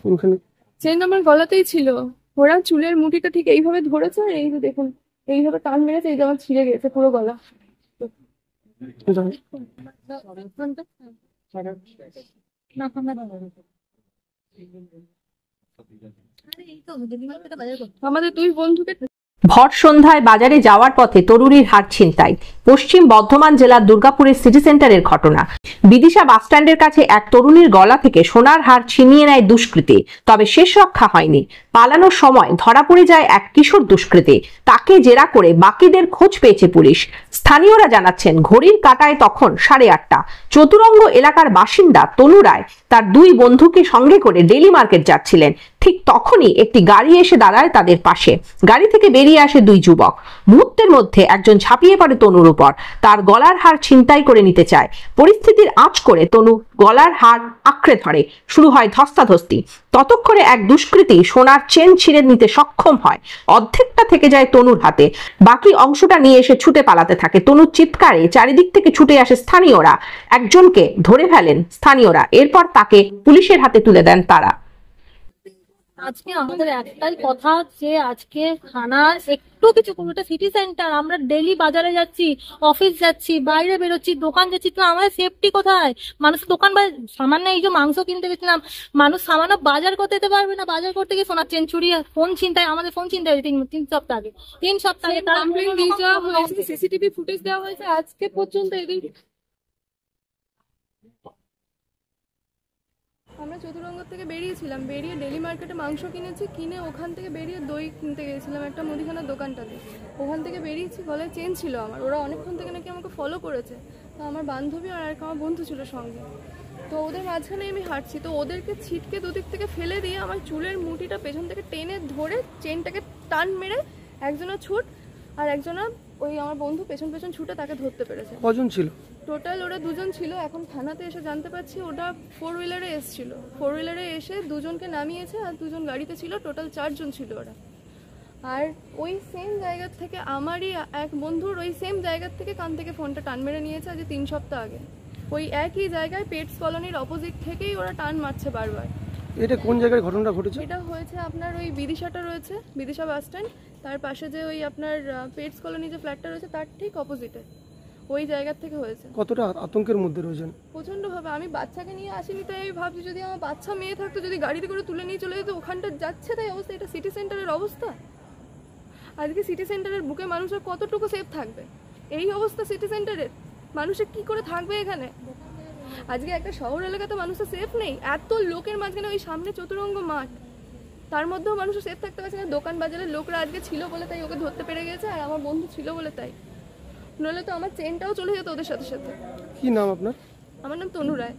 ওখানে চেন আমার গলাতেই ছিল। ওরা চুলের মুঠিটা ঠিক এইভাবে ধরেছে, আর এই যে দেখুন এইভাবে টান মেরেছে, এই যে আমার ছিঁড়ে গেছে পুরো গলা। আমাদের দুই বন্ধুকে ভর সন্ধ্যায় বাজারে যাওয়ার পথে তরুণীর হাত ছিনতাই। পশ্চিম বর্ধমান জেলার দুর্গাপুরের সিটি সেন্টারের ঘটনা। বিদিশা বাসস্ট্যান্ডের কাছে এক তরুণীর গলা থেকে সোনার হার ছিনিয়ে নেয় দুষ্কৃতী, তবে শেষ রক্ষা হয়নি। পালানোর সময় ধরা পড়ে যায় এক কিশোর দুষ্কৃতী। তাকে জেরা করে বাকিদের খোঁজ পেয়েছে পুলিশ। স্থানীয়রা জানাচ্ছেন, ঘড়ির কাঁটায় তখন 8:30। চতুরঙ্গ এলাকার বাসিন্দা তনু রায় তার দুই বন্ধুকে সঙ্গে করে ডেলি মার্কেট যাচ্ছিলেন। ঠিক তখনই একটি গাড়ি এসে দাঁড়ায় তাদের পাশে। গাড়ি থেকে বেরিয়ে আসে দুই যুবক। মুহূর্তের মধ্যে একজন ঝাঁপিয়ে পড়ে তনুর উপর, তার গলার হার ছিনতাই করে নিতে চায়। পরিস্থিতির আঁচ করে তনু গলার হার আঁকড়ে ধরে। শুরু হয় ধস্তাধস্তি। ততক্ষণে এক দুষ্কৃতী সোনার চেন ছিঁড়ে নিতে সক্ষম হয়। অর্ধেকটা থেকে যায় তনুর হাতে, বাকি অংশটা নিয়ে এসে ছুটে পালাতে থাকে। তনুর চিৎকারে চারিদিক থেকে ছুটে আসে স্থানীয়রা। একজনকে ধরে ফেলেন স্থানীয়রা, এরপর তাকে পুলিশের হাতে তুলে দেন তারা। আজকে আমাদের একটাই কথা, যে আজকে থানার একটু কিছু কোনো সিটি সেন্টার, আমরা ডেলি বাজারে যাচ্ছি, অফিস যাচ্ছি, বাইরে বেরোচ্ছি, দোকান যাচ্ছি, তো আমাদের সেফটি কোথায়? মানুষ দোকান বা সামান্য এই যে মাংস কিনতে গেছিলাম, মানুষ সামান্য বাজার করতে যেতে পারবে না, বাজার করতে গিয়ে সোনার চেন চুরি, ফোন ছিনতাই, আমাদের ফোন ছিনতাই হয়েছে 3 সপ্তাহ আগে। 3 সপ্তাহ আগে তার কমপ্লেন দিয়ে যাওয়া হয়েছে, সিসিটিভি ফুটেজ দেওয়া হয়েছে, আজকে পর্যন্ত এদের। আমরা চতুরঙ্গ থেকে বেরিয়েছিলাম, বেরিয়ে ডেলি মার্কেটে মাংস কিনেছি, কিনে ওখান থেকে বেরিয়ে দই কিনতে গেছিলাম একটা মুদিখানার দোকানটাতে। ওখান থেকে বেরিয়েছি, গলায় চেন ছিল আমার। ওরা অনেকক্ষণ থেকে নাকি আমাকে ফলো করেছে। তো আমার বান্ধবী আর আমার বন্ধু ছিল সঙ্গে, তো ওদের মাঝখানে আমি হাঁটছি, তো ওদেরকে ছিটকে দুদিক থেকে ফেলে দিয়ে আমার চুলের মুঠিটা পেছন থেকে টেনে ধরে চেনটাকে টান মেরে একজনের ছুট, আর একজনা ওই আমার বন্ধু পেছন পেছন ছুটে তাকে ধরতে পেরেছে। কজন ছিল টোটাল? ওরা দুজন ছিল। এখন থানাতে এসে জানতে পারছি ওটা 4 হুইলারে এসেছিল। 4 হুইলারে এসে দুজনকে নামিয়েছে, আর দুজন গাড়িতে ছিল, টোটাল 4 জন ছিল ওরা। আর ওই সেম জায়গা থেকে আমারই এক বন্ধুর ওই সেম জায়গা থেকে কান থেকে ফোনটা টান মেরে নিয়েছে আজ 3 সপ্তাহ আগে। ওই একই জায়গায় পেটস কলোনির অপোজিট থেকেই ওরা টান মারছে বারবার। এটা কোন জায়গায় ঘটনাটা ঘটেছে? এটা হয়েছে আপনার ওই বিদিশাটা রয়েছে, বিদিশা বাস স্ট্যান্ড, তার পাশে যে ওই আপনার পেটস কলোনি যে ফ্ল্যাটটা রয়েছে তার ঠিক অপোজিটে ওই জায়গা থেকে হয়েছে। কতটা আতঙ্কের মধ্যে রয়েছেন? প্রচন্ডভাবে। আমি বাচ্চাকে নিয়ে আসিনি, তাই আমি ভাবছি যদি আমার বাচ্চা মেয়ে থাকতো, যদি গাড়িতে করে তুলে নিয়ে চলে যেত, ওখানটা যাচ্ছে তাই অবস্থা। এটা সিটি সেন্টারের অবস্থা। আজকে সিটি সেন্টারের বুকে মানুষের কতটুকু সেফ থাকবে? এই অবস্থা সিটি সেন্টারের, মানুষের কি করে থাকবে এখানে? আজকে একটা শহর এলাকাতে মানুষের সেফ নেই, এত লোকের মাঝখানে, ওই সামনে চতুরঙ্গ মাঠ, তার মধ্যেও মানুষ সেফ থাকতে পারছে না। দোকান বাজারের লোকরা আজকে ছিল বলে তাই ওকে ধরতে পেরে গেছে, আর আমার বন্ধু ছিল বলে তাই, নইলে তো আমার চেনটাও চলে যেত ওদের সাথে সাথে। কি নাম আপনার? আমার নাম তনু রায়।